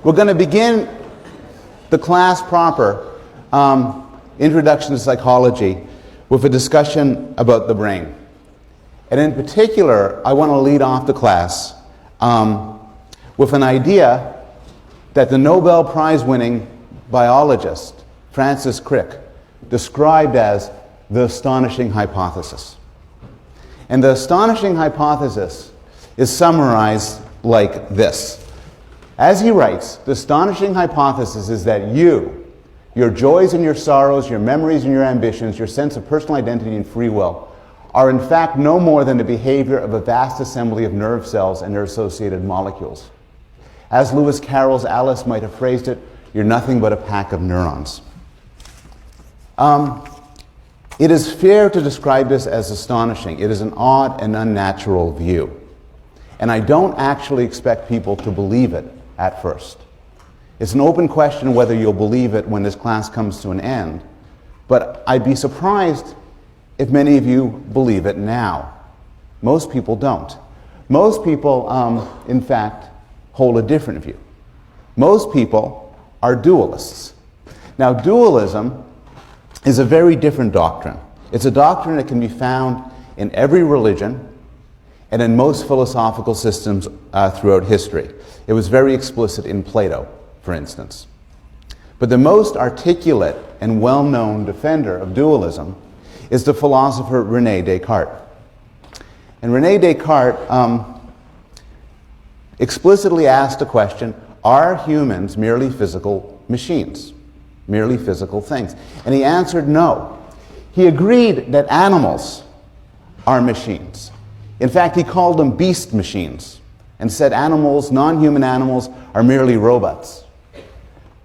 We're going to begin the class proper, Introduction to Psychology, with a discussion about the brain. And in particular, I want to lead off the class with an idea that the Nobel Prize-winning biologist Francis Crick described as the astonishing hypothesis. And the astonishing hypothesis is summarized like this. As he writes, the astonishing hypothesis is that you, your joys and your sorrows, your memories and your ambitions, your sense of personal identity and free will, are in fact no more than the behavior of a vast assembly of nerve cells and their associated molecules. As Lewis Carroll's Alice might have phrased it, you're nothing but a pack of neurons. It is fair to describe this as astonishing. It is an odd and unnatural view. And I don't actually expect people to believe it at first. It's an open question whether you'll believe it when this class comes to an end. But I'd be surprised if many of you believe it now. Most people don't. Most people, in fact, hold a different view. Most people are dualists. Now, dualism is a very different doctrine. It's a doctrine that can be found in every religion and in most philosophical systems throughout history. It was very explicit in Plato, for instance. But the most articulate and well-known defender of dualism is the philosopher René Descartes. And René Descartes explicitly asked the question, are humans merely physical machines? Merely physical things? And he answered no. He agreed that animals are machines. In fact, he called them beast machines and said animals, non-human animals, are merely robots.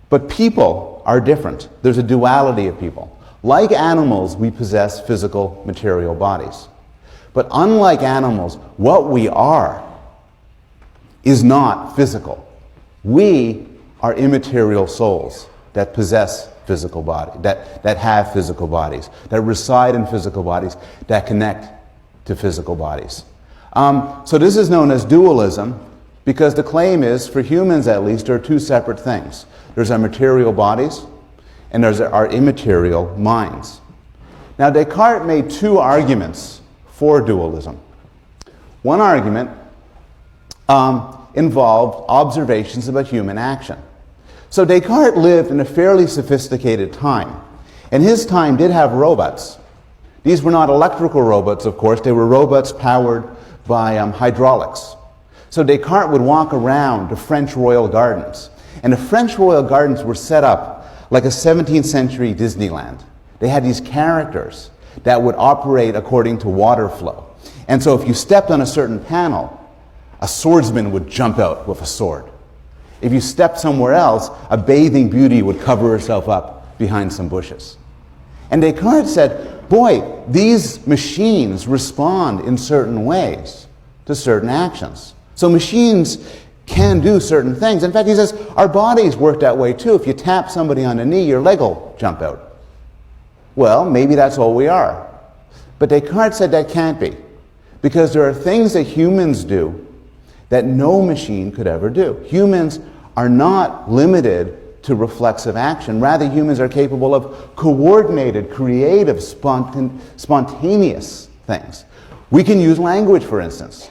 But people are different. There's a duality of people. Like animals, we possess physical, material bodies. But unlike animals, what we are is not physical. We are immaterial souls that possess physical bodies, that have physical bodies, that reside in physical bodies, that connect to physical bodies. So this is known as dualism because the claim is, for humans at least, there are two separate things. There's our material bodies and there's our immaterial minds. Now, Descartes made two arguments for dualism. One argument involved observations about human action. So Descartes lived in a fairly sophisticated time, and his time did have robots. These were not electrical robots, of course. They were robots powered by hydraulics. So Descartes would walk around the French royal gardens, and the French royal gardens were set up like a 17th century Disneyland. They had these characters that would operate according to water flow. And so if you stepped on a certain panel, a swordsman would jump out with a sword. If you stepped somewhere else, a bathing beauty would cover herself up behind some bushes. And Descartes said, boy, these machines respond in certain ways to certain actions. So machines can do certain things. In fact, he says, our bodies work that way too. If you tap somebody on the knee, your leg will jump out. Well, maybe that's all we are. But Descartes said that can't be, because there are things that humans do that no machine could ever do. Humans are not limited to reflexive action. Rather, humans are capable of coordinated, creative, spontaneous things. We can use language, for instance.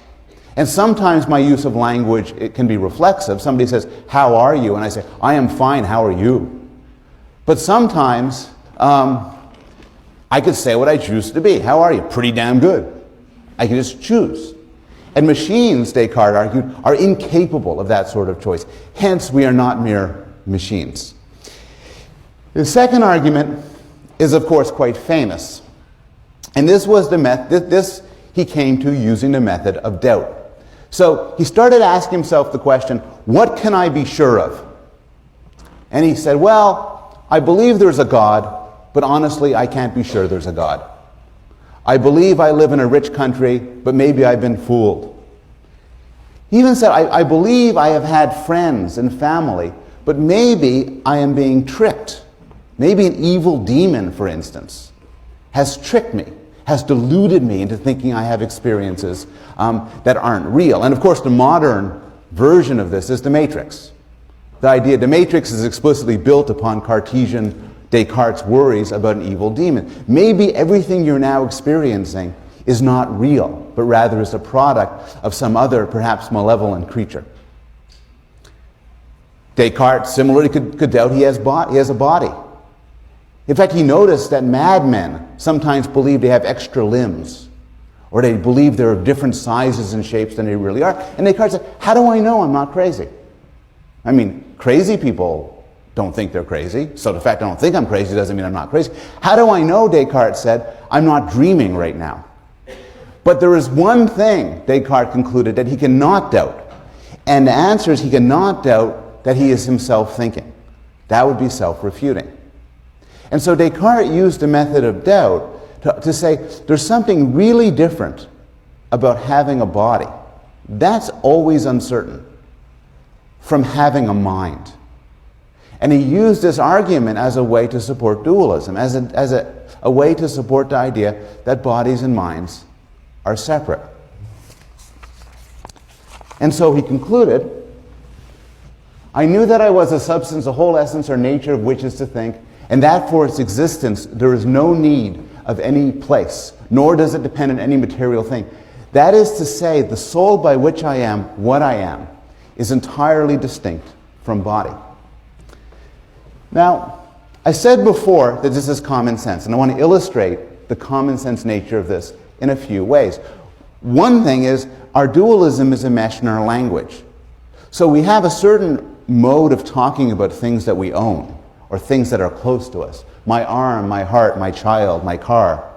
And sometimes my use of language, it can be reflexive. Somebody says, how are you? And I say, I am fine, how are you? But sometimes I could say what I choose to be. How are you? Pretty damn good. I can just choose. And machines, Descartes argued, are incapable of that sort of choice. Hence, we are not mere machines. The second argument is, of course, quite famous. And this was the method, this he came to using the method of doubt. So he started asking himself the question, what can I be sure of? And he said, well, I believe there's a God, but honestly, I can't be sure there's a God. I believe I live in a rich country, but maybe I've been fooled. He even said, I believe I have had friends and family, but maybe I am being tricked. Maybe an evil demon, for instance, has tricked me, has deluded me into thinking I have experiences that aren't real. And of course, the modern version of this is the Matrix. The matrix is explicitly built upon Cartesian Descartes' worries about an evil demon. Maybe everything you're now experiencing is not real, but rather is a product of some other, perhaps malevolent creature. Descartes similarly could doubt he has a body. In fact, he noticed that madmen sometimes believe they have extra limbs, or they believe they're of different sizes and shapes than they really are. And Descartes said, how do I know I'm not crazy? I mean, crazy people don't think they're crazy, so the fact I don't think I'm crazy doesn't mean I'm not crazy. How do I know, Descartes said, I'm not dreaming right now? But there is one thing, Descartes concluded, that he cannot doubt. And the answer is he cannot doubt that he is himself thinking. That would be self-refuting. And so Descartes used the method of doubt to say there's something really different about having a body. That's always uncertain from having a mind. And he used this argument as a way to support dualism, as a way to support the idea that bodies and minds are separate. And so he concluded, I knew that I was a substance, the whole essence or nature of which is to think, and that for its existence there is no need of any place, nor does it depend on any material thing. That is to say, the soul by which I am, what I am, is entirely distinct from body. Now, I said before that this is common sense, and I want to illustrate the common sense nature of this in a few ways. One thing is, our dualism is enmeshed in our language. So we have a certain mode of talking about things that we own, or things that are close to us. My arm, my heart, my child, my car.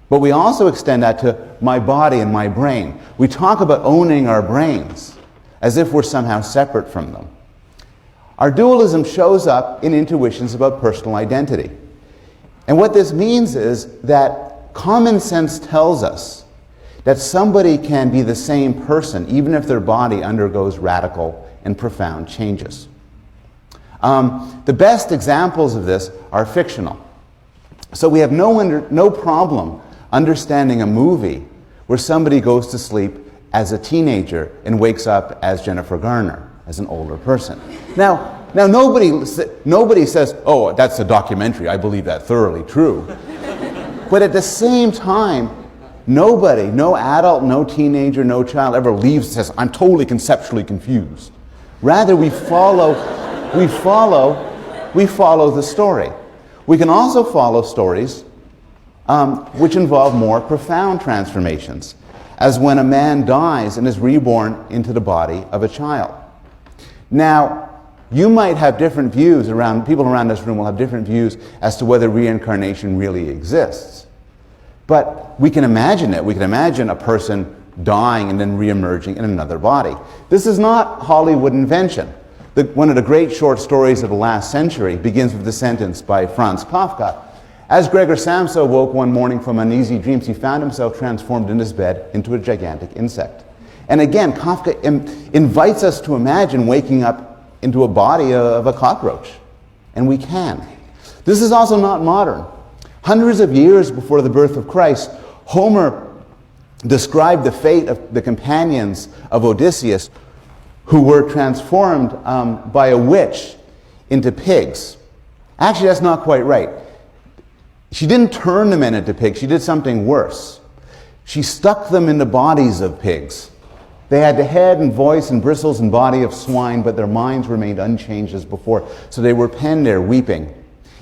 But we also extend that to my body and my brain. We talk about owning our brains as if we're somehow separate from them. Our dualism shows up in intuitions about personal identity. And what this means is that common sense tells us that somebody can be the same person even if their body undergoes radical and profound changes. The best examples of this are fictional. So we have no problem understanding a movie where somebody goes to sleep as a teenager and wakes up as Jennifer Garner, as an older person. Now nobody says, oh, that's a documentary, I believe that thoroughly true. But at the same time, nobody, no adult, no teenager, no child ever leaves and says, I'm totally conceptually confused. Rather, we follow the story. We can also follow stories which involve more profound transformations, as when a man dies and is reborn into the body of a child. Now, you might have different views people around this room will have different views as to whether reincarnation really exists. But we can imagine it. We can imagine a person dying and then re-emerging in another body. This is not Hollywood invention. One of the great short stories of the last century begins with the sentence by Franz Kafka. As Gregor Samsa woke one morning from uneasy dreams, he found himself transformed in his bed into a gigantic insect. And again, Kafka invites us to imagine waking up into a body of a cockroach. And we can. This is also not modern. Hundreds of years before the birth of Christ, Homer described the fate of the companions of Odysseus who were transformed by a witch into pigs. Actually, that's not quite right. She didn't turn the men into pigs. She did something worse. She stuck them in the bodies of pigs. They had the head and voice and bristles and body of swine, but their minds remained unchanged as before. So they were penned there weeping.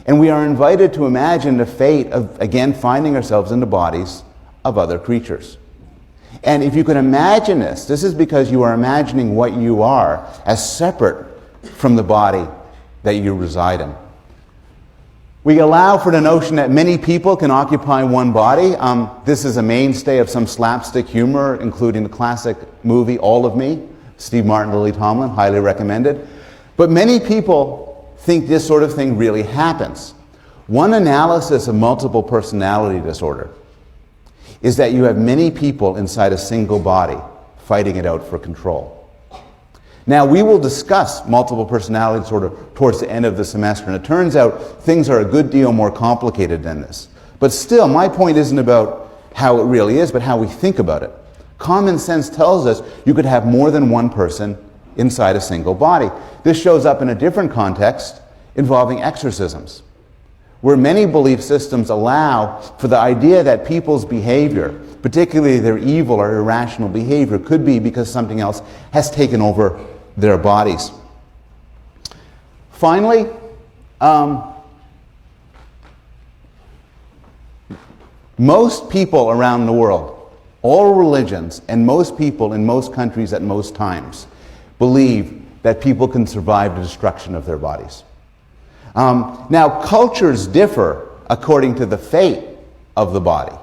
And we are invited to imagine the fate of, again, finding ourselves in the bodies of other creatures. And if you can imagine this is because you are imagining what you are as separate from the body that you reside in. We allow for the notion that many people can occupy one body. This is a mainstay of some slapstick humor, including the classic movie All of Me, Steve Martin, Lily Tomlin, highly recommended. But many people think this sort of thing really happens. One analysis of multiple personality disorder is that you have many people inside a single body fighting it out for control. Now, we will discuss multiple personality disorder towards the end of the semester, and it turns out things are a good deal more complicated than this. But still, my point isn't about how it really is, but how we think about it. Common sense tells us you could have more than one person inside a single body. This shows up in a different context involving exorcisms, where many belief systems allow for the idea that people's behavior, particularly their evil or irrational behavior, could be because something else has taken over their bodies. Finally, most people around the world, all religions, and most people in most countries at most times, believe that people can survive the destruction of their bodies. Now, cultures differ according to the fate of the body.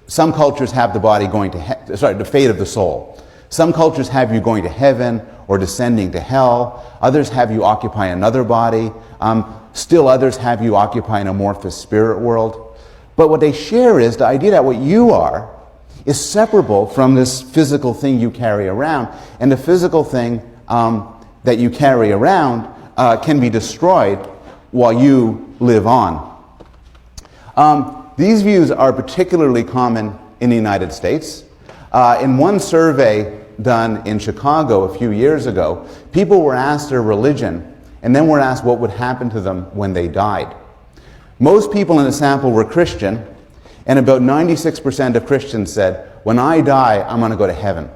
Some cultures have the body going to the fate of the soul. Some cultures have you going to heaven or descending to hell. Others have you occupy another body. Still others have you occupy an amorphous spirit world. But what they share is the idea that what you are is separable from this physical thing you carry around. And the physical thing that you carry around can be destroyed while you live on. These views are particularly common in the United States. In one survey done in Chicago a few years ago, people were asked their religion and then were asked what would happen to them when they died. Most people in the sample were Christian, and about 96% of Christians said, when I die, I'm going to go to heaven.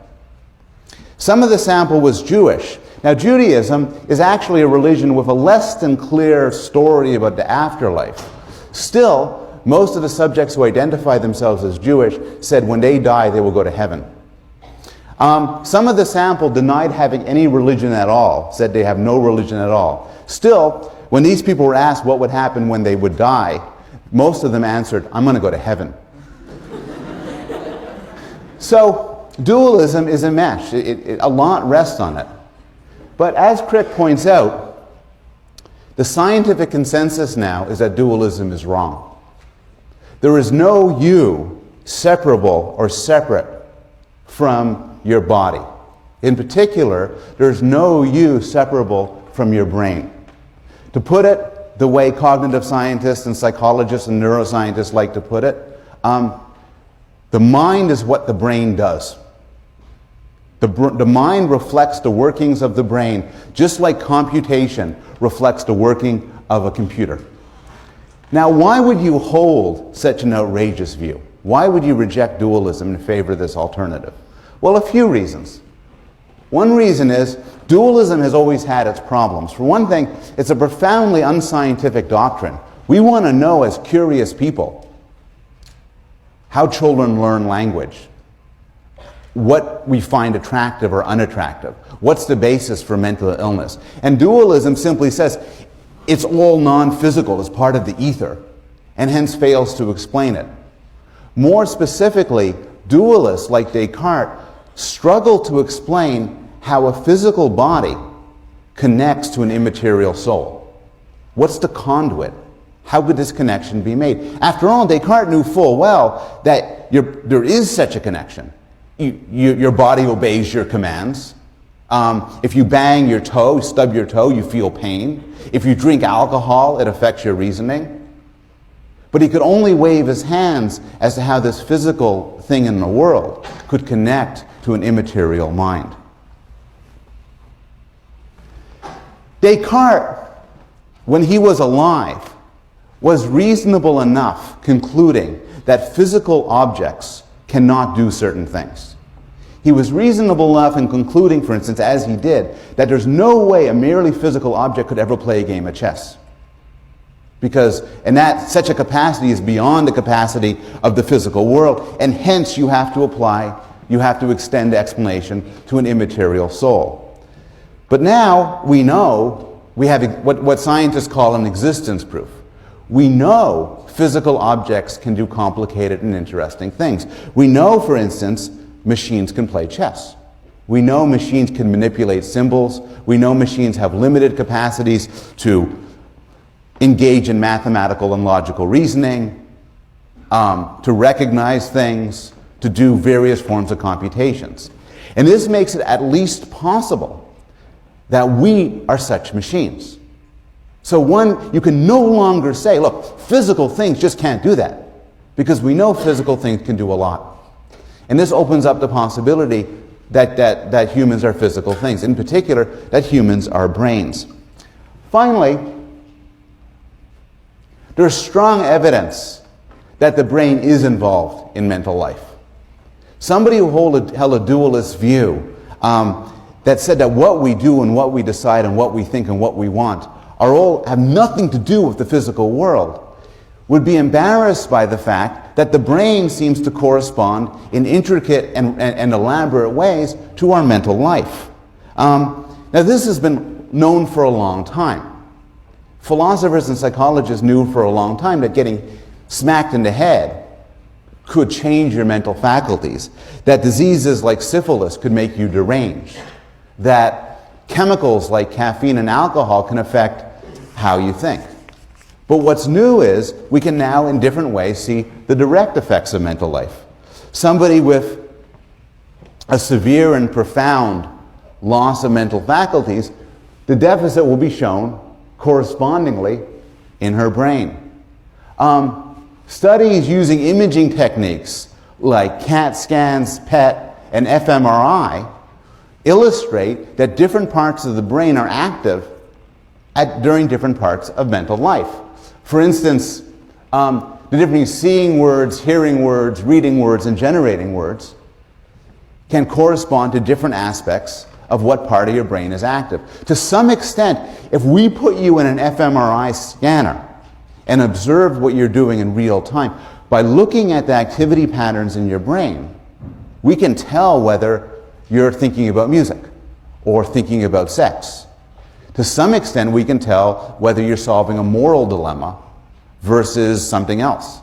Some of the sample was Jewish. Now, Judaism is actually a religion with a less than clear story about the afterlife. Still, most of the subjects who identify themselves as Jewish said when they die, they will go to heaven. Some of the sample denied having any religion at all, said they have no religion at all. Still, when these people were asked what would happen when they would die, most of them answered, I'm going to go to heaven. So, dualism is a mesh. A lot rests on it. But as Crick points out, the scientific consensus now is that dualism is wrong. There is no you separable or separate from your body. In particular, there's no you separable from your brain. To put it the way cognitive scientists and psychologists and neuroscientists like to put it, the mind is what the brain does. The mind reflects the workings of the brain, just like computation reflects the working of a computer. Now, why would you hold such an outrageous view? Why would you reject dualism in favor of this alternative? Well, a few reasons. One reason is dualism has always had its problems. For one thing, it's a profoundly unscientific doctrine. We want to know, as curious people, how children learn language, what we find attractive or unattractive, what's the basis for mental illness. And dualism simply says it's all non-physical, it's part of the ether, and hence fails to explain it. More specifically, dualists like Descartes struggle to explain how a physical body connects to an immaterial soul. What's the conduit? How could this connection be made? After all, Descartes knew full well that there is such a connection. Your body obeys your commands. If you bang your toe, stub your toe, you feel pain. If you drink alcohol, it affects your reasoning. But he could only wave his hands as to how this physical thing in the world could connect to an immaterial mind. Descartes, when he was alive, was reasonable enough concluding that physical objects cannot do certain things. He was reasonable enough in concluding, for instance, as he did, that there's no way a merely physical object could ever play a game of chess. Because, such a capacity is beyond the capacity of the physical world, and hence you have to extend the explanation to an immaterial soul. But now we know, we have what scientists call an existence proof. We know physical objects can do complicated and interesting things. We know, for instance, machines can play chess. We know machines can manipulate symbols. We know machines have limited capacities to engage in mathematical and logical reasoning, to recognize things, to do various forms of computations. And this makes it at least possible that we are such machines. So you can no longer say, look, physical things just can't do that, because we know physical things can do a lot. And this opens up the possibility that humans are physical things, in particular, that humans are brains. Finally, there's strong evidence that the brain is involved in mental life. Somebody who held a dualist view that said that what we do and what we decide and what we think and what we want have nothing to do with the physical world would be embarrassed by the fact that the brain seems to correspond in intricate and elaborate ways to our mental life. Now this has been known for a long time. Philosophers and psychologists knew for a long time that getting smacked in the head could change your mental faculties, that diseases like syphilis could make you deranged, that chemicals like caffeine and alcohol can affect how you think. But what's new is we can now in different ways see the direct effects of mental life. Somebody with a severe and profound loss of mental faculties, the deficit will be shown correspondingly in her brain. Studies using imaging techniques like CAT scans, PET, and fMRI illustrate that different parts of the brain are active during different parts of mental life. For instance, the difference between seeing words, hearing words, reading words, and generating words can correspond to different aspects of what part of your brain is active. To some extent, if we put you in an fMRI scanner and observe what you're doing in real time, by looking at the activity patterns in your brain, we can tell whether you're thinking about music or thinking about sex. To some extent, we can tell whether you're solving a moral dilemma versus something else.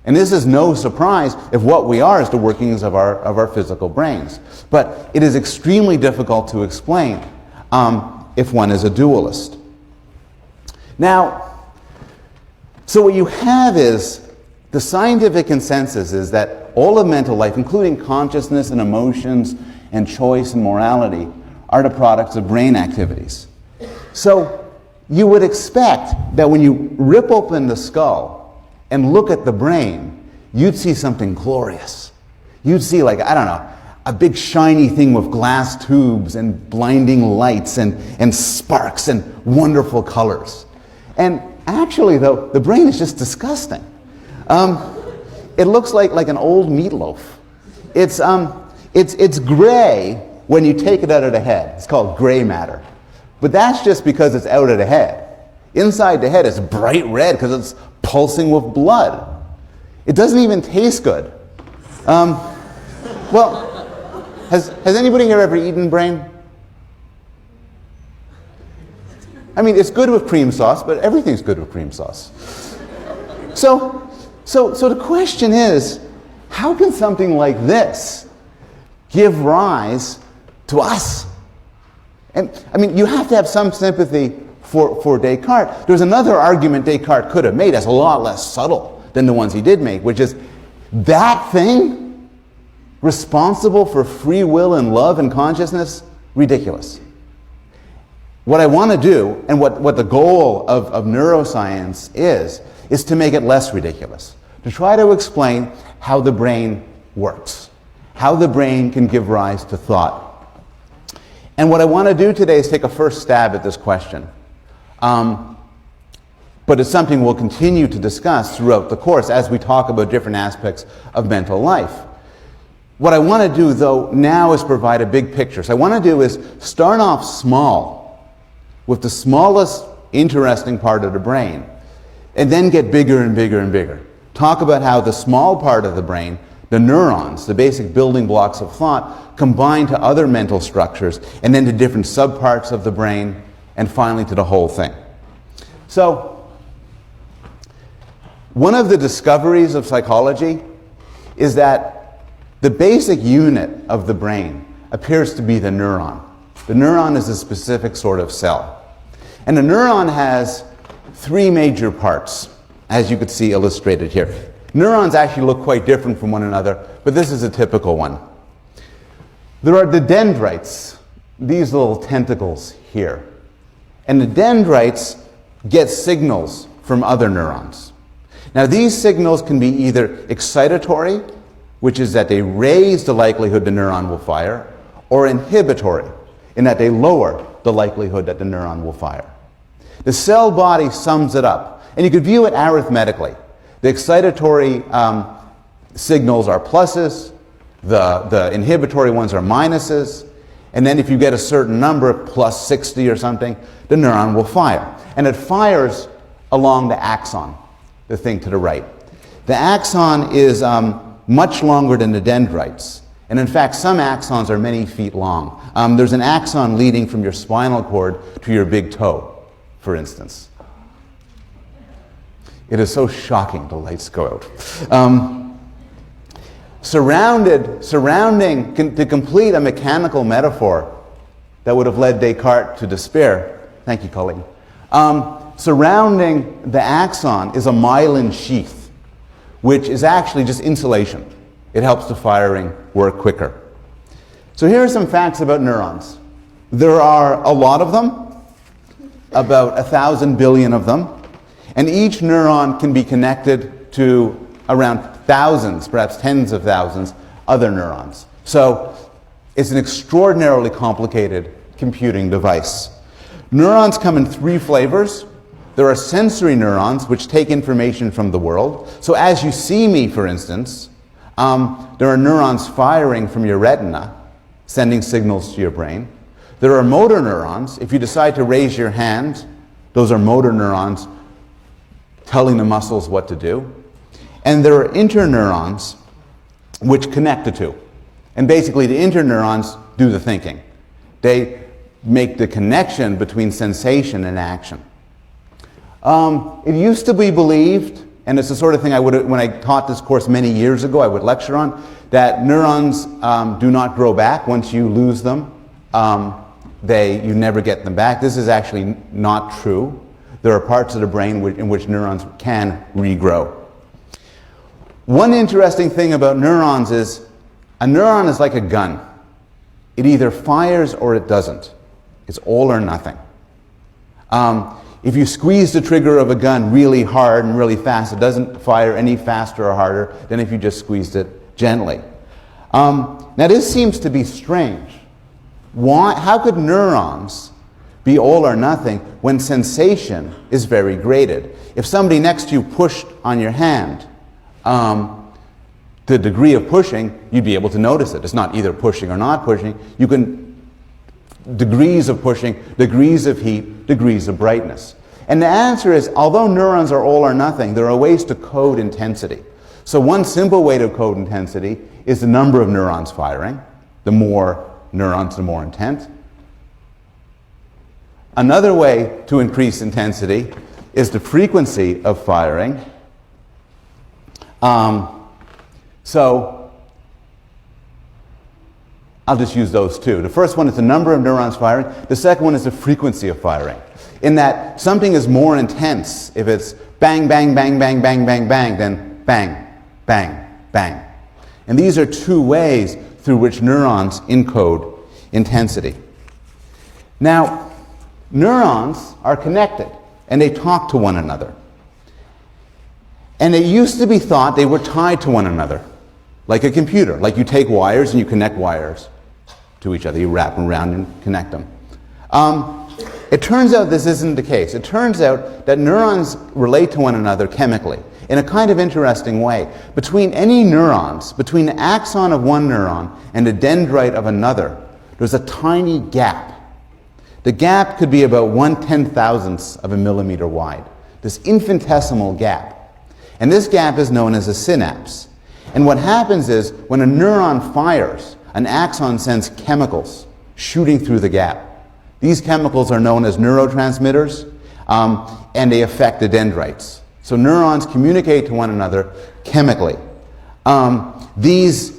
And this is no surprise if what we are is the workings of our physical brains. But it is extremely difficult to explain if one is a dualist. Now, so what you have is the scientific consensus is that all of mental life, including consciousness and emotions and choice and morality, are the products of brain activities. So you would expect that when you rip open the skull and look at the brain, you'd see something glorious. You'd see, like, I don't know, a big shiny thing with glass tubes and blinding lights and sparks and wonderful colors. And actually, though, the brain is just disgusting. It looks like an old meatloaf. It's gray when you take it out of the head. It's called gray matter. But that's just because it's out of the head. Inside the head, it's bright red because it's pulsing with blood. It doesn't even taste good. Well, has anybody here ever eaten brain? I mean, it's good with cream sauce, but everything's good with cream sauce. So the question is, how can something like this give rise to us? And I mean, you have to have some sympathy for Descartes. There's another argument Descartes could have made that's a lot less subtle than the ones he did make, which is that thing responsible for free will and love and consciousness, ridiculous. What I want to do, and what the goal of neuroscience is to make it less ridiculous. To try to explain how the brain works, how the brain can give rise to thought. And what I want to do today is take a first stab at this question. But it's something we'll continue to discuss throughout the course as we talk about different aspects of mental life. What I want to do, though, now is provide a big picture. So what I want to do is start off small, with the smallest interesting part of the brain, and then get bigger and bigger and bigger. Talk about how the small part of the brain, the neurons, the basic building blocks of thought, combine to other mental structures, and then to different subparts of the brain, and finally to the whole thing. So, one of the discoveries of psychology is that the basic unit of the brain appears to be the neuron. The neuron is a specific sort of cell. And the neuron has three major parts, as you could see illustrated here. Neurons actually look quite different from one another, but this is a typical one. There are the dendrites, these little tentacles here. And the dendrites get signals from other neurons. Now these signals can be either excitatory, which is that they raise the likelihood the neuron will fire, or inhibitory, in that they lower the likelihood that the neuron will fire. The cell body sums it up, and you could view it arithmetically. The excitatory signals are pluses, the inhibitory ones are minuses, and then if you get a certain number, plus 60 or something, the neuron will fire. And it fires along the axon, the thing to the right. The axon is much longer than the dendrites. And in fact, some axons are many feet long. There's an axon leading from your spinal cord to your big toe, for instance. It is so shocking the lights go out. Surrounding, to complete a mechanical metaphor that would have led Descartes to despair, thank you, Colleen, surrounding the axon is a myelin sheath, which is actually just insulation. It helps the firing work quicker. So here are some facts about neurons. There are a lot of them, about 1,000 billion of them, and each neuron can be connected to around thousands, perhaps tens of thousands, other neurons. So it's an extraordinarily complicated computing device. Neurons come in 3 flavors. There are sensory neurons, which take information from the world. So as you see me, for instance, there are neurons firing from your retina, sending signals to your brain. There are motor neurons. If you decide to raise your hand, those are motor neurons telling the muscles what to do. And there are interneurons, which connect the two. And basically, the interneurons do the thinking. They make the connection between sensation and action. It used to be believed, and it's the sort of thing when I taught this course many years ago, I would lecture on, that neurons do not grow back once you lose them. You never get them back. This is actually not true. There are parts of the brain in which neurons can regrow. One interesting thing about neurons is a neuron is like a gun. It either fires or it doesn't. It's all or nothing. If you squeeze the trigger of a gun really hard and really fast, it doesn't fire any faster or harder than if you just squeezed it gently. Now this seems to be strange. How could neurons be all or nothing when sensation is very graded? If somebody next to you pushed on your hand, the degree of pushing, you'd be able to notice it. It's not either pushing or not pushing. You can, degrees of pushing, degrees of heat, degrees of brightness. And the answer is, although neurons are all or nothing, there are ways to code intensity. So one simple way to code intensity is the number of neurons firing. The more neurons, the more intent. Another way to increase intensity is the frequency of firing. So I'll just use those two. The first one is the number of neurons firing. The second one is the frequency of firing. In that something is more intense if it's bang, bang, bang, bang, bang, bang, bang, than bang, bang, bang. And these are 2 ways through which neurons encode intensity. Now, neurons are connected and they talk to one another. And it used to be thought they were tied to one another, like a computer. Like you take wires and you connect wires to each other. You wrap them around and connect them. It turns out this isn't the case. It turns out that neurons relate to one another chemically in a kind of interesting way. Between any neurons, between the axon of one neuron and the dendrite of another, there's a tiny gap. The gap could be about 1/10,000th of a millimeter wide. This infinitesimal gap. And this gap is known as a synapse. And what happens is, when a neuron fires, an axon sends chemicals shooting through the gap. These chemicals are known as neurotransmitters, and they affect the dendrites. So neurons communicate to one another chemically. The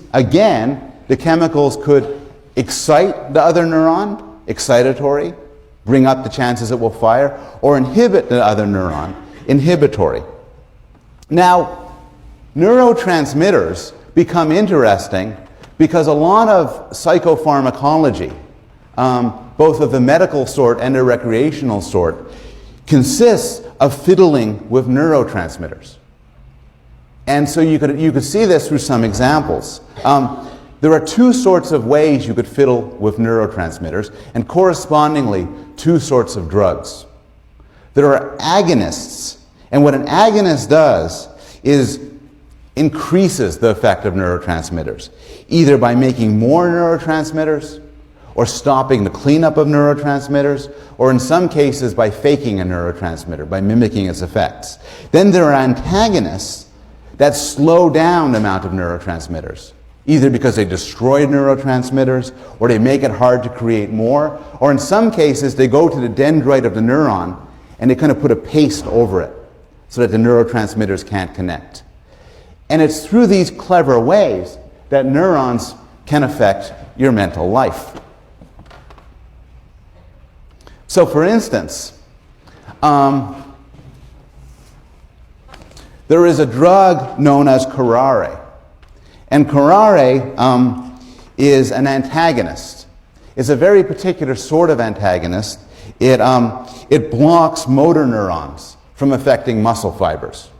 chemicals could excite the other neuron, excitatory, bring up the chances it will fire, or inhibit the other neuron, inhibitory. Now, neurotransmitters become interesting because a lot of psychopharmacology, both of the medical sort and the recreational sort, consists of fiddling with neurotransmitters. And so you could see this through some examples. There are two sorts of ways you could fiddle with neurotransmitters, and correspondingly, two sorts of drugs. There are agonists, and what an agonist does is increases the effect of neurotransmitters, either by making more neurotransmitters, or stopping the cleanup of neurotransmitters, or in some cases by faking a neurotransmitter, by mimicking its effects. Then there are antagonists that slow down the amount of neurotransmitters, either because they destroy neurotransmitters, or they make it hard to create more, or in some cases they go to the dendrite of the neuron and they kind of put a paste over it so that the neurotransmitters can't connect. And it's through these clever ways that neurons can affect your mental life. So for instance, there is a drug known as curare. And curare is an antagonist. It's a very particular sort of antagonist. It blocks motor neurons from affecting muscle fibers.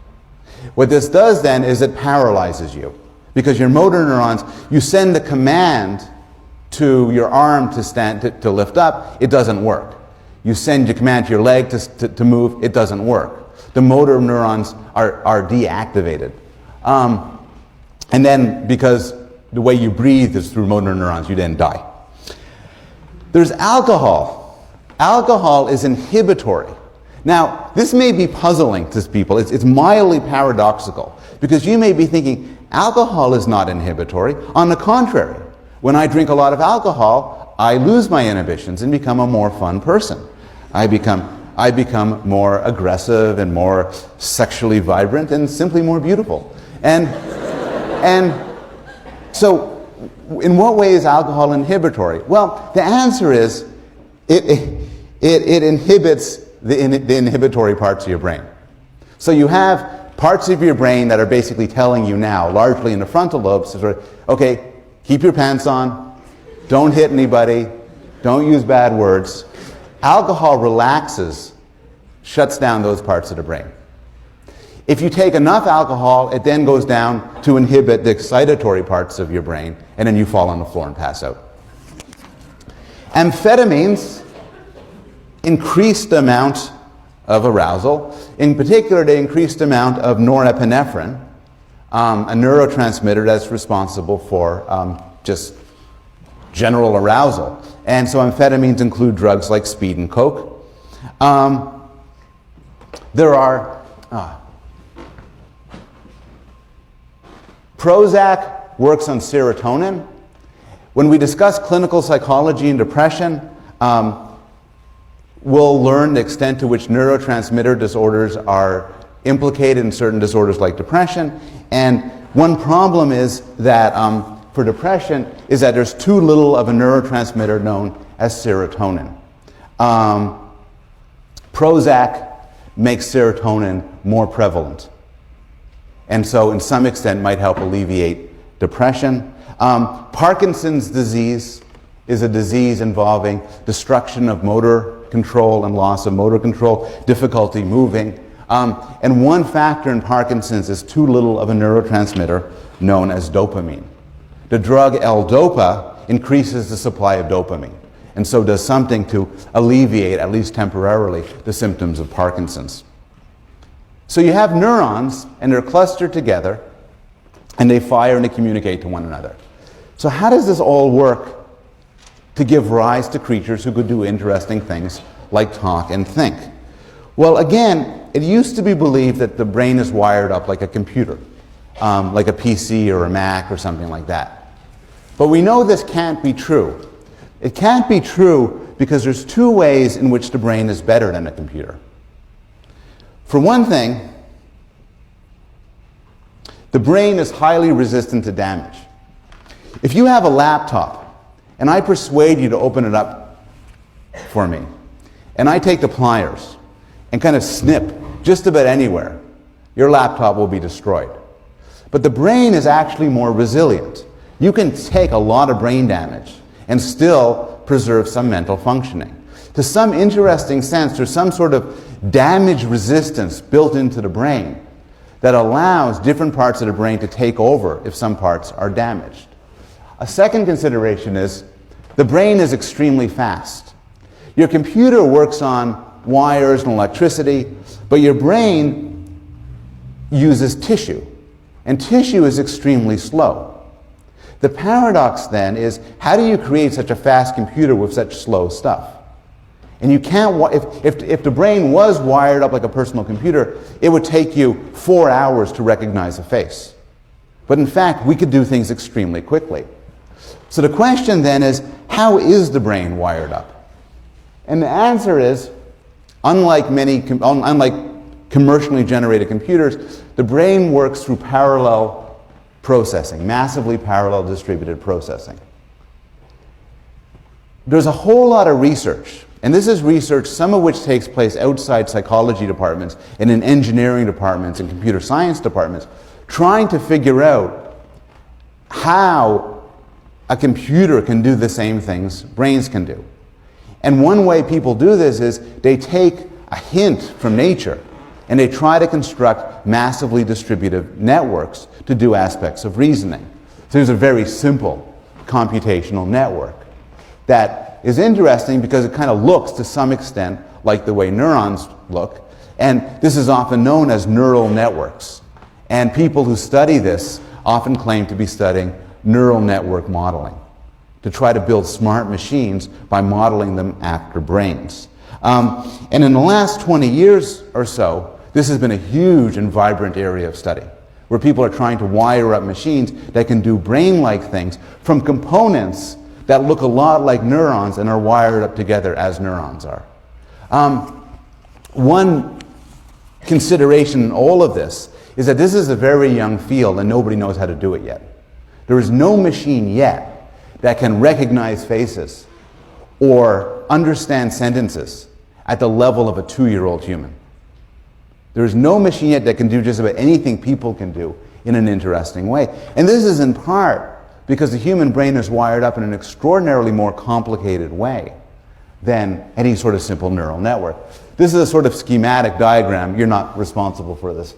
What this does then is it paralyzes you. Because your motor neurons, you send the command to your arm to lift up, it doesn't work. You send your command to your leg to move, it doesn't work. The motor neurons are deactivated. And then, because the way you breathe is through motor neurons, you then die. There's alcohol. Alcohol is inhibitory. Now, this may be puzzling to people. It's mildly paradoxical, because you may be thinking, alcohol is not inhibitory. On the contrary, when I drink a lot of alcohol, I lose my inhibitions and become a more fun person. I become more aggressive and more sexually vibrant and simply more beautiful. And so, in what way is alcohol inhibitory? Well, the answer is it inhibits the inhibitory parts of your brain. So you have parts of your brain that are basically telling you now, largely in the frontal lobes, sort of, okay, keep your pants on, don't hit anybody, don't use bad words. Alcohol relaxes, shuts down those parts of the brain. If you take enough alcohol, it then goes down to inhibit the excitatory parts of your brain, and then you fall on the floor and pass out. Amphetamines increase the amount of arousal. In particular, they increase the amount of norepinephrine, a neurotransmitter that's responsible for just general arousal. And so amphetamines include drugs like speed and coke. There are Prozac works on serotonin. When we discuss clinical psychology and depression, we'll learn the extent to which neurotransmitter disorders are implicated in certain disorders like depression. And one problem is that for depression is that there's too little of a neurotransmitter known as serotonin. Prozac makes serotonin more prevalent, and so in some extent might help alleviate depression. Parkinson's disease is a disease involving destruction of motor control and loss of motor control, difficulty moving. And one factor in Parkinson's is too little of a neurotransmitter known as dopamine. The drug L-Dopa increases the supply of dopamine, and so does something to alleviate, at least temporarily, the symptoms of Parkinson's. So you have neurons, and they're clustered together, and they fire and they communicate to one another. So how does this all work to give rise to creatures who could do interesting things like talk and think? Well, again, it used to be believed that the brain is wired up like a computer, like a PC or a Mac or something like that. But we know this can't be true. It can't be true because there's two ways in which the brain is better than a computer. For one thing, the brain is highly resistant to damage. If you have a laptop and I persuade you to open it up for me, and I take the pliers and kind of snip just about anywhere, your laptop will be destroyed. But the brain is actually more resilient. You can take a lot of brain damage and still preserve some mental functioning. To some interesting sense, there's some sort of damage resistance built into the brain that allows different parts of the brain to take over if some parts are damaged. A second consideration is the brain is extremely fast. Your computer works on wires and electricity, but your brain uses tissue, and tissue is extremely slow. The paradox then is, how do you create such a fast computer with such slow stuff? And you can't, if the brain was wired up like a personal computer, it would take you 4 hours to recognize a face. But in fact, we could do things extremely quickly. So the question then is, how is the brain wired up? And the answer is, unlike commercially generated computers, the brain works through parallel processing, massively parallel distributed processing. There's a whole lot of research, and this is research, some of which takes place outside psychology departments and in engineering departments and computer science departments, trying to figure out how a computer can do the same things brains can do. And one way people do this is they take a hint from nature and they try to construct massively distributed networks to do aspects of reasoning. So there's a very simple computational network that is interesting because it kind of looks to some extent like the way neurons look, and this is often known as neural networks. And people who study this often claim to be studying neural network modeling, to try to build smart machines by modeling them after brains. And in the last 20 years or so, this has been a huge and vibrant area of study, where people are trying to wire up machines that can do brain-like things from components that look a lot like neurons and are wired up together as neurons are. One consideration in all of this is that this is a very young field and nobody knows how to do it yet. There is no machine yet that can recognize faces or understand sentences at the level of a 2-year-old human. There is no machine yet that can do just about anything people can do in an interesting way. And this is in part because the human brain is wired up in an extraordinarily more complicated way than any sort of simple neural network. This is a sort of schematic diagram, you're not responsible for this,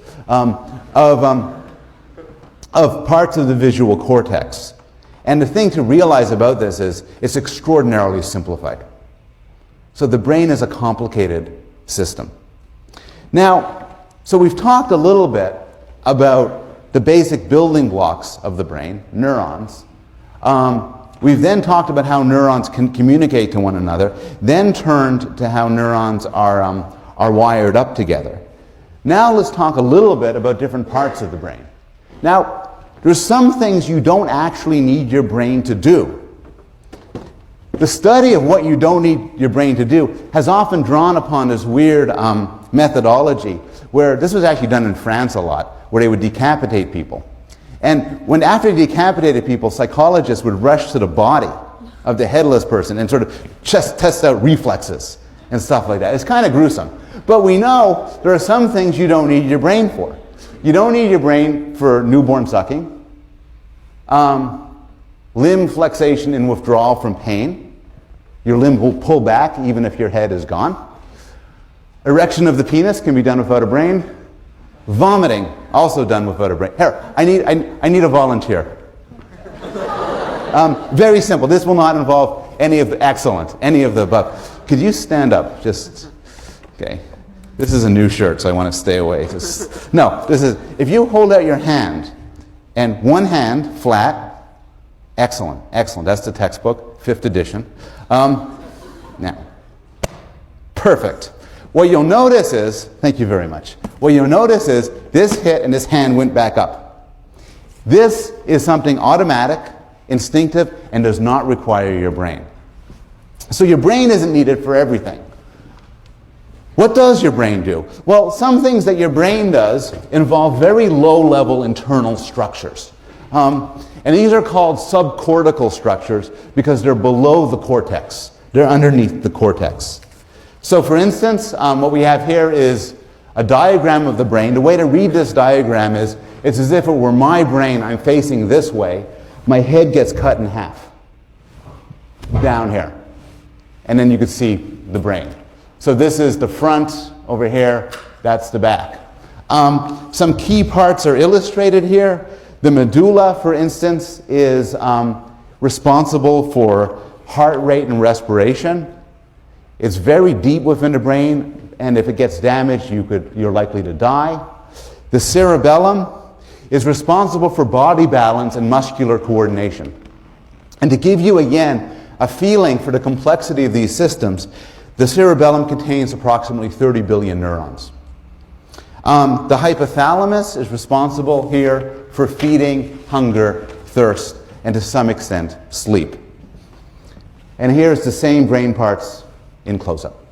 of parts of the visual cortex. And the thing to realize about this is it's extraordinarily simplified. So the brain is a complicated system. Now, so we've talked a little bit about the basic building blocks of the brain, neurons. We've then talked about how neurons can communicate to one another, then turned to how neurons are wired up together. Now let's talk a little bit about different parts of the brain. Now, there's some things you don't actually need your brain to do. The study of what you don't need your brain to do has often drawn upon this weird methodology where this was actually done in France a lot, where they would decapitate people. And when after they decapitated people, psychologists would rush to the body of the headless person and sort of just test out reflexes and stuff like that. It's kind of gruesome. But we know there are some things you don't need your brain for. You don't need your brain for newborn sucking, limb flexation and withdrawal from pain. Your limb will pull back even if your head is gone. Erection of the penis can be done without a brain. Vomiting, also done without a brain. Here, I need a volunteer. Very simple. This will not involve any of the above. Could you stand up? Just, okay. This is a new shirt, so I want to stay away. If you hold out your hand, and one hand flat, excellent. That's the textbook, 5th edition. Now, perfect. What you'll notice is, thank you very much. What you'll notice is this hit and this hand went back up. This is something automatic, instinctive, and does not require your brain. So your brain isn't needed for everything. What does your brain do? Well, some things that your brain does involve very low-level internal structures. And these are called subcortical structures because they're below the cortex. They're underneath the cortex. So for instance, what we have here is a diagram of the brain. The way to read this diagram is, it's as if it were my brain, I'm facing this way. My head gets cut in half, down here. And then you can see the brain. So this is the front over here, that's the back. Some key parts are illustrated here. The medulla, for instance, is responsible for heart rate and respiration. It's very deep within the brain, and if it gets damaged, you're likely to die. The cerebellum is responsible for body balance and muscular coordination. And to give you, again, a feeling for the complexity of these systems, the cerebellum contains approximately 30 billion neurons. The hypothalamus is responsible here for feeding, hunger, thirst, and to some extent, sleep. And here's the same brain parts in close-up.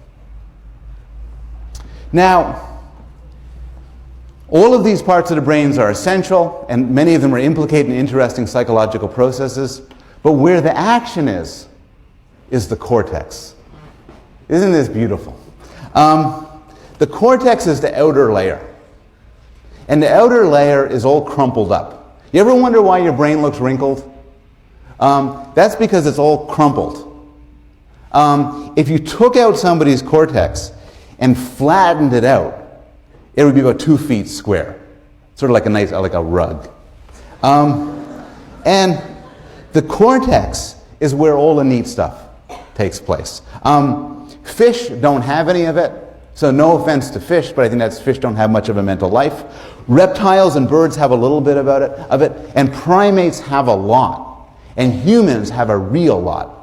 Now, all of these parts of the brains are essential, and many of them are implicated in interesting psychological processes, but where the action is the cortex. Isn't this beautiful? The cortex is the outer layer, and the outer layer is all crumpled up. You ever wonder why your brain looks wrinkled? That's because it's all crumpled. If you took out somebody's cortex and flattened it out, it would be about 2 feet square, sort of like like a rug. And the cortex is where all the neat stuff takes place. Fish don't have any of it, so no offense to fish, but I think fish don't have much of a mental life. Reptiles and birds have a little bit of it, and primates have a lot, and humans have a real lot.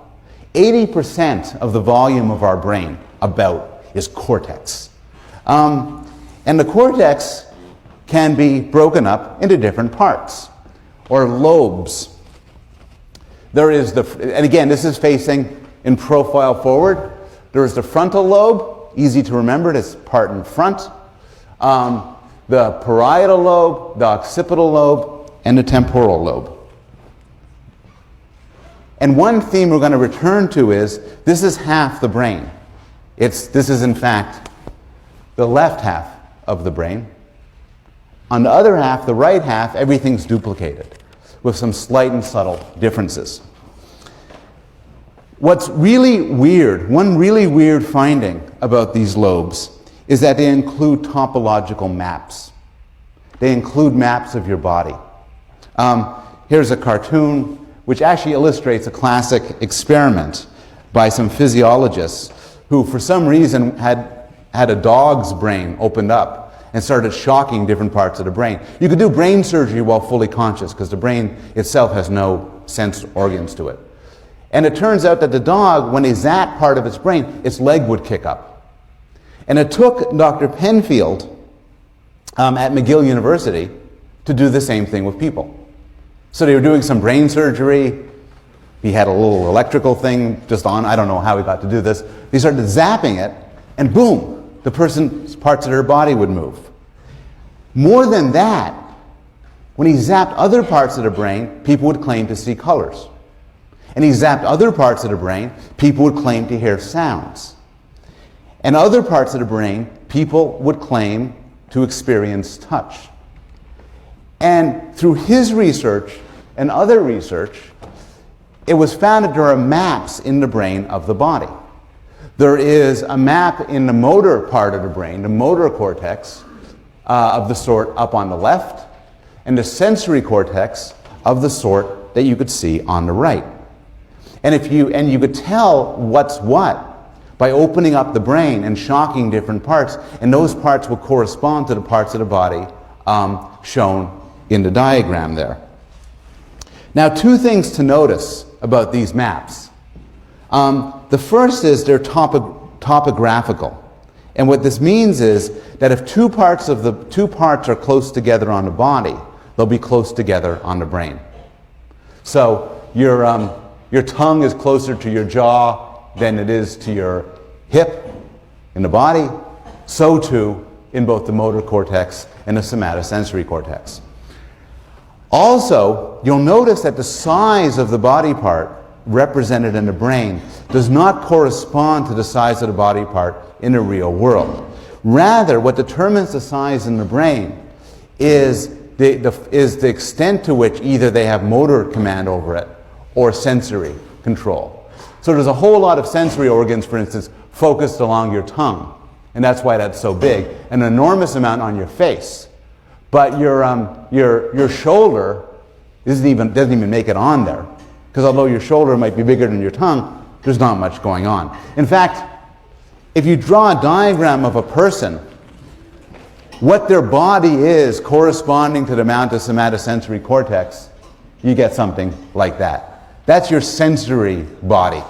80% of the volume of our brain is cortex. And the cortex can be broken up into different parts, or lobes. There is and again, this is facing in profile forward. There is the frontal lobe, easy to remember, it's part in front. The parietal lobe, the occipital lobe, and the temporal lobe. And one theme we're going to return to is, this is half the brain. This is in fact the left half of the brain. On the other half, the right half, everything's duplicated with some slight and subtle differences. What's really weird, one really weird finding about these lobes is that they include topological maps. They include maps of your body. Here's a cartoon which actually illustrates a classic experiment by some physiologists who, for some reason, had a dog's brain opened up and started shocking different parts of the brain. You could do brain surgery while fully conscious because the brain itself has no sense organs to it. And it turns out that the dog, when they zap part of its brain, its leg would kick up. And it took Dr. Penfield at McGill University to do the same thing with people. So they were doing some brain surgery. He had a little electrical thing just on. I don't know how he got to do this. He started zapping it, and boom, the person's parts of their body would move. More than that, when he zapped other parts of the brain, people would claim to see colors. And he zapped other parts of the brain, people would claim to hear sounds. And other parts of the brain, people would claim to experience touch. And through his research and other research, it was found that there are maps in the brain of the body. There is a map in the motor part of the brain, the motor cortex, of the sort up on the left, and the sensory cortex of the sort that you could see on the right. And you could tell what's what by opening up the brain and shocking different parts, and those parts will correspond to the parts of the body shown in the diagram there. Now, 2 things to notice about these maps. The first is they're topographical. And what this means is that if two parts are close together on the body, they'll be close together on the brain. So your tongue is closer to your jaw than it is to your hip in the body. So too in both the motor cortex and the somatosensory cortex. Also, you'll notice that the size of the body part represented in the brain does not correspond to the size of the body part in the real world. Rather, what determines the size in the brain is the extent to which either they have motor command over it or sensory control. So there's a whole lot of sensory organs, for instance, focused along your tongue, and that's why that's so big. An enormous amount on your face. But your shoulder doesn't even make it on there. Because although your shoulder might be bigger than your tongue, there's not much going on. In fact, if you draw a diagram of a person, what their body is corresponding to the amount of somatosensory cortex, you get something like that. That's your sensory body.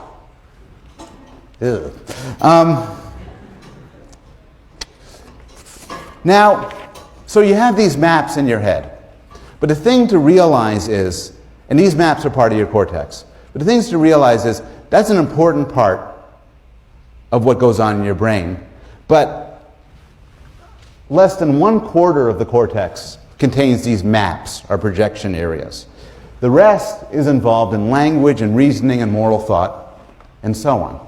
Now, so you have these maps in your head. But the thing to realize is, and these maps are part of your cortex, but the things to realize is that's an important part of what goes on in your brain. But less than 1/4 of the cortex contains these maps or projection areas. The rest is involved in language and reasoning and moral thought and so on.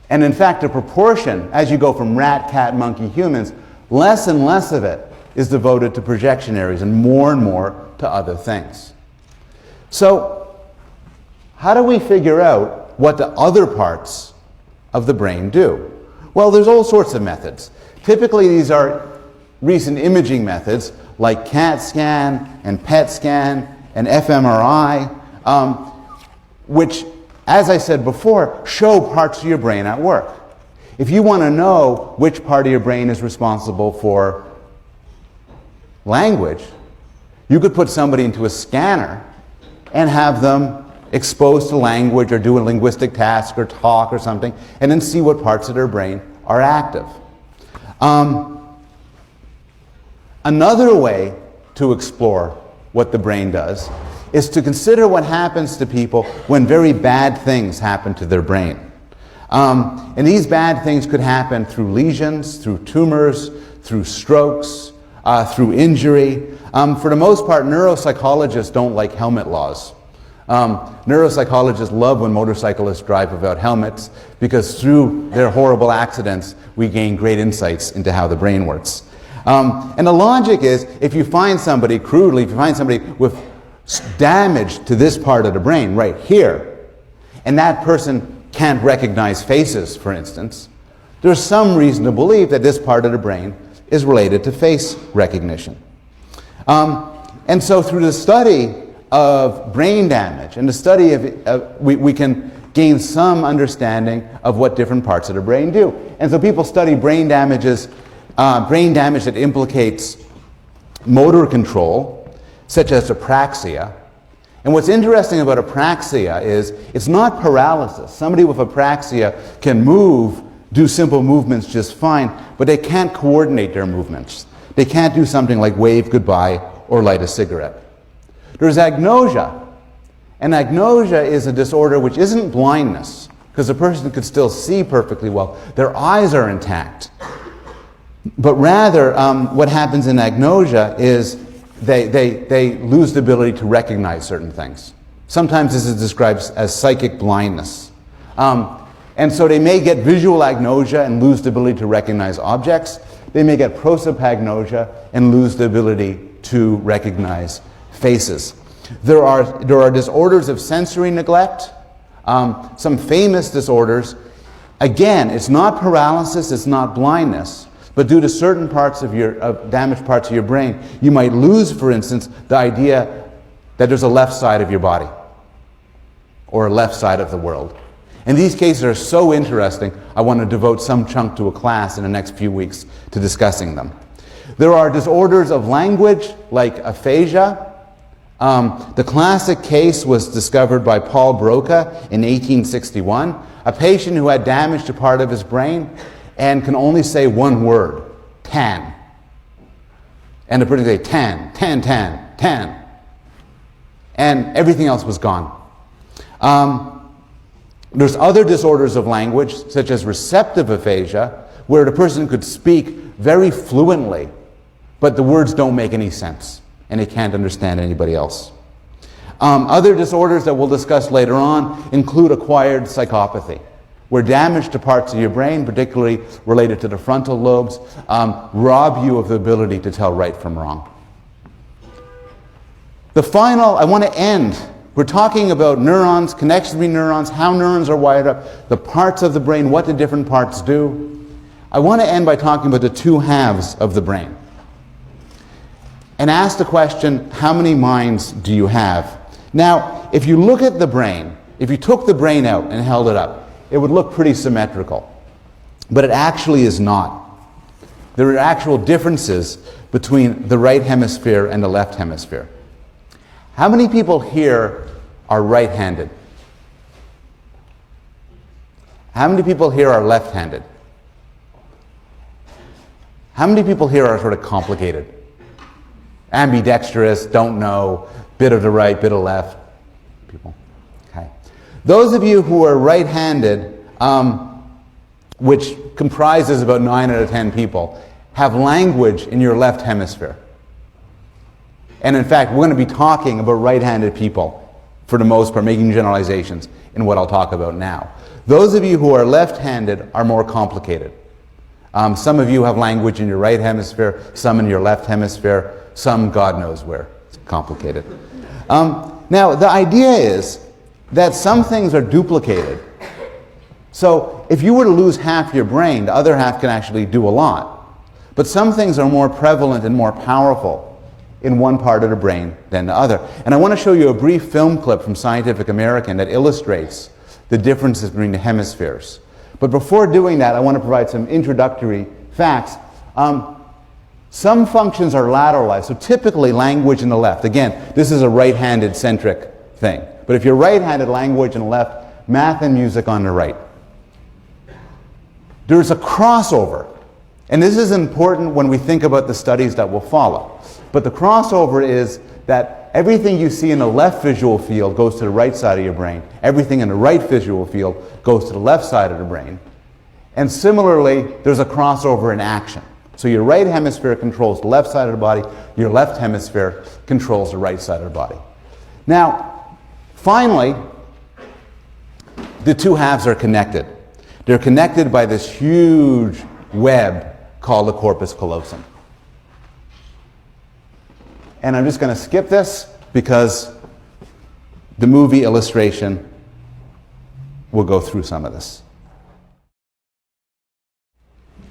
And in fact, the proportion, as you go from rat, cat, monkey, humans, less and less of it is devoted to projection areas and more to other things. So, how do we figure out what the other parts of the brain do? Well, there's all sorts of methods. Typically, these are recent imaging methods like CAT scan and PET scan and fMRI, which, as I said before, show parts of your brain at work. If you want to know which part of your brain is responsible for language, you could put somebody into a scanner and have them exposed to language or do a linguistic task or talk or something, and then see what parts of their brain are active. Another way to explore what the brain does is to consider what happens to people when very bad things happen to their brain. And these bad things could happen through lesions, through tumors, through strokes, through injury. For the most part, neuropsychologists don't like helmet laws. Neuropsychologists love when motorcyclists drive without helmets because through their horrible accidents, we gain great insights into how the brain works. And the logic is, if you find somebody, crudely, if you find somebody with damage to this part of the brain, right here, and that person can't recognize faces, for instance, there's some reason to believe that this part of the brain is related to face recognition. And so through the study of brain damage and the study of we can gain some understanding of what different parts of the brain do. And so people study brain damage that implicates motor control, such as apraxia. And what's interesting about apraxia is it's not paralysis. Somebody with apraxia can do simple movements just fine, but they can't coordinate their movements. They can't do something like wave goodbye or light a cigarette. There's agnosia. And agnosia is a disorder which isn't blindness, because the person could still see perfectly well. Their eyes are intact. But rather, what happens in agnosia is they lose the ability to recognize certain things. Sometimes this is described as psychic blindness. And so they may get visual agnosia and lose the ability to recognize objects. They may get prosopagnosia and lose the ability to recognize faces. There are disorders of sensory neglect, some famous disorders. Again, it's not paralysis, it's not blindness, but due to certain parts of damaged parts of your brain, you might lose, for instance, the idea that there's a left side of your body or a left side of the world. And these cases are so interesting, I want to devote some chunk to a class in the next few weeks to discussing them. There are disorders of language, like aphasia. The classic case was discovered by Paul Broca in 1861, a patient who had damage to part of his brain and can only say one word, tan. And the person would say, tan, tan, tan, tan. And everything else was gone. There's other disorders of language, such as receptive aphasia, where the person could speak very fluently, but the words don't make any sense, and they can't understand anybody else. Other disorders that we'll discuss later on include acquired psychopathy, where damage to parts of your brain, particularly related to the frontal lobes, rob you of the ability to tell right from wrong. I want to end. We're talking about neurons, connections between neurons, how neurons are wired up, the parts of the brain, what the different parts do. I want to end by talking about the two halves of the brain and ask the question, how many minds do you have? Now, if you look at the brain, if you took the brain out and held it up, it would look pretty symmetrical. But it actually is not. There are actual differences between the right hemisphere and the left hemisphere. How many people here are right-handed? How many people here are left-handed? How many people here are sort of complicated? Ambidextrous, don't know, bit of the right, bit of left. People. Okay. Those of you who are right-handed, which comprises about 9 out of 10 people, have language in your left hemisphere. And in fact, we're going to be talking about right-handed people for the most part, making generalizations in what I'll talk about now. Those of you who are left-handed are more complicated. Some of you have language in your right hemisphere, some in your left hemisphere, some God knows where. It's complicated. Now, the idea is that some things are duplicated. So if you were to lose half your brain, the other half can actually do a lot. But some things are more prevalent and more powerful in one part of the brain than the other. And I want to show you a brief film clip from Scientific American that illustrates the differences between the hemispheres. But before doing that, I want to provide some introductory facts. Some functions are lateralized, so typically language in the left. Again, this is a right-handed centric thing. But if you're right-handed, language in the left, math and music on the right. There's a crossover. And this is important when we think about the studies that will follow. But the crossover is that everything you see in the left visual field goes to the right side of your brain. Everything in the right visual field goes to the left side of the brain. And similarly, there's a crossover in action. So your right hemisphere controls the left side of the body. Your left hemisphere controls the right side of the body. Now, finally, the two halves are connected. They're connected by this huge web called the corpus callosum. And I'm just going to skip this because the movie illustration will go through some of this.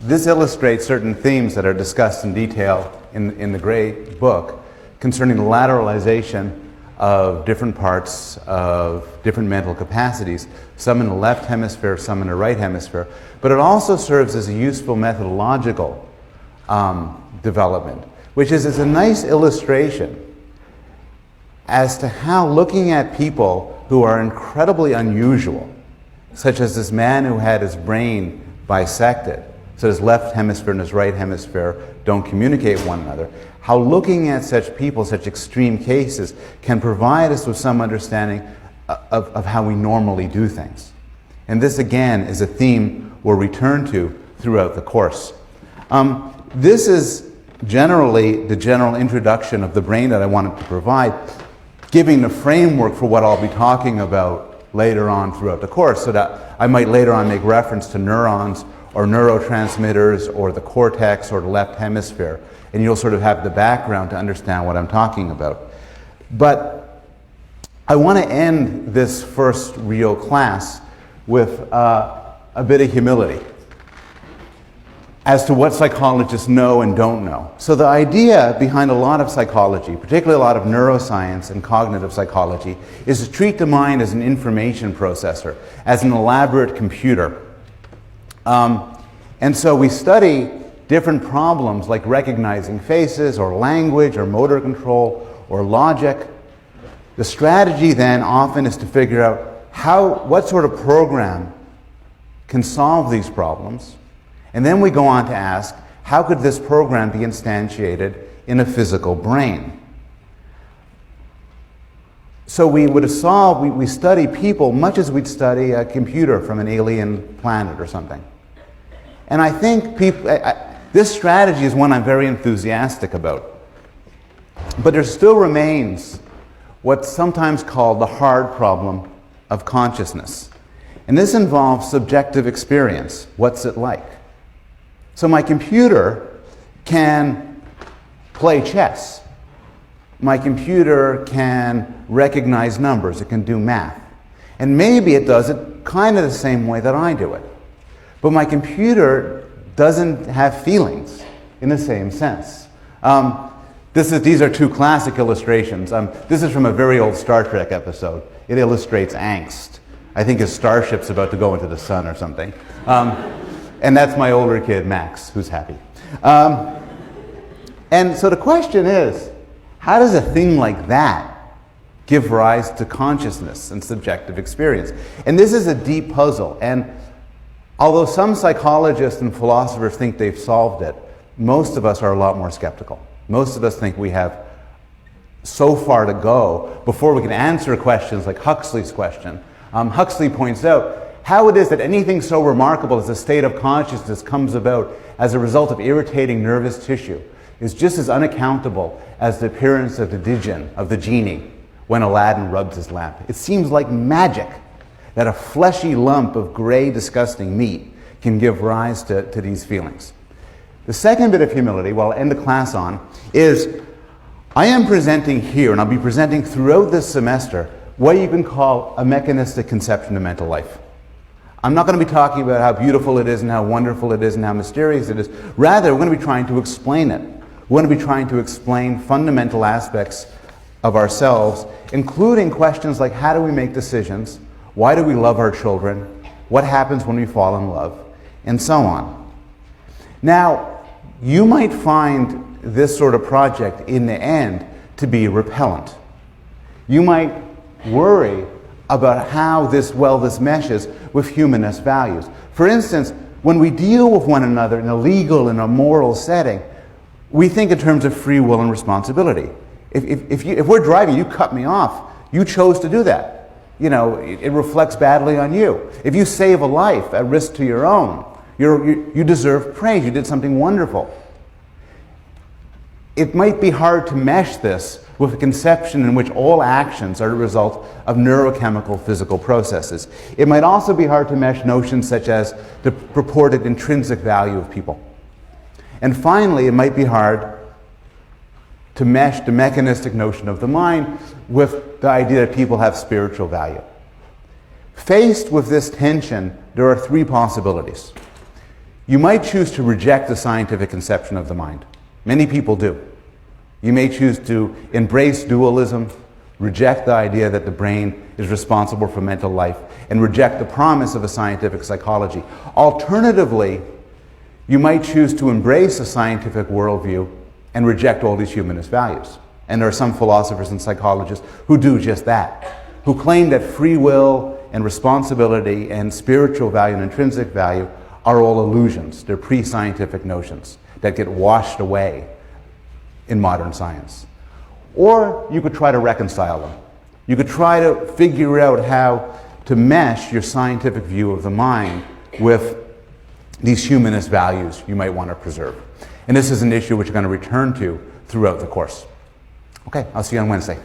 This illustrates certain themes that are discussed in detail in the Gray book concerning the lateralization of different parts of different mental capacities, some in the left hemisphere, some in the right hemisphere. But it also serves as a useful methodological development, which is a nice illustration as to how looking at people who are incredibly unusual, such as this man who had his brain bisected, so his left hemisphere and his right hemisphere don't communicate with one another, how looking at such people, such extreme cases, can provide us with some understanding of how we normally do things. And this, again, is a theme we'll return to throughout the course. This is generally the general introduction of the brain that I wanted to provide, giving the framework for what I'll be talking about later on throughout the course, so that I might later on make reference to neurons or neurotransmitters or the cortex or the left hemisphere, and you'll sort of have the background to understand what I'm talking about. But I want to end this first real class with a bit of humility as to what psychologists know and don't know. So the idea behind a lot of psychology, particularly a lot of neuroscience and cognitive psychology, is to treat the mind as an information processor, as an elaborate computer. And so we study different problems like recognizing faces or language or motor control or logic. The strategy then often is to figure out what sort of program can solve these problems. And then we go on to ask, how could this program be instantiated in a physical brain? So we study people much as we'd study a computer from an alien planet or something. And I think this strategy is one I'm very enthusiastic about. But there still remains what's sometimes called the hard problem of consciousness. And this involves subjective experience. What's it like? So my computer can play chess. My computer can recognize numbers. It can do math. And maybe it does it kind of the same way that I do it. But my computer doesn't have feelings in the same sense. These are two classic illustrations. This is from a very old Star Trek episode. It illustrates angst. I think his starship's about to go into the sun or something. And that's my older kid, Max, who's happy. And so the question is, how does a thing like that give rise to consciousness and subjective experience? And this is a deep puzzle. And although some psychologists and philosophers think they've solved it, most of us are a lot more skeptical. Most of us think we have so far to go before we can answer questions like Huxley's question. Huxley points out how it is that anything so remarkable as a state of consciousness comes about as a result of irritating nervous tissue is just as unaccountable as the appearance of the djinn, of the genie, when Aladdin rubs his lamp. It seems like magic that a fleshy lump of gray, disgusting meat can give rise to these feelings. The second bit of humility, well, I'll end the class on, is I am presenting here, and I'll be presenting throughout this semester, what you can call a mechanistic conception of mental life. I'm not going to be talking about how beautiful it is and how wonderful it is and how mysterious it is. Rather, we're going to be trying to explain it. We're going to be trying to explain fundamental aspects of ourselves, including questions like how do we make decisions, why do we love our children, what happens when we fall in love, and so on. Now, you might find this sort of project in the end to be repellent. You might worry about how this meshes with humanist values. For instance, when we deal with one another in a legal and a moral setting, we think in terms of free will and responsibility. If we're driving, you cut me off, you chose to do that. You know, it reflects badly on you. If you save a life at risk to your own, you deserve praise, you did something wonderful. It might be hard to mesh this with a conception in which all actions are the result of neurochemical physical processes. It might also be hard to mesh notions such as the purported intrinsic value of people. And finally, it might be hard to mesh the mechanistic notion of the mind with the idea that people have spiritual value. Faced with this tension, there are three possibilities. You might choose to reject the scientific conception of the mind. Many people do. You may choose to embrace dualism, reject the idea that the brain is responsible for mental life, and reject the promise of a scientific psychology. Alternatively, you might choose to embrace a scientific worldview and reject all these humanist values. And there are some philosophers and psychologists who do just that, who claim that free will and responsibility and spiritual value and intrinsic value are all illusions. They're pre-scientific notions that get washed away in modern science. Or you could try to reconcile them. You could try to figure out how to mesh your scientific view of the mind with these humanist values you might want to preserve. And this is an issue which we're going to return to throughout the course. Okay, I'll see you on Wednesday.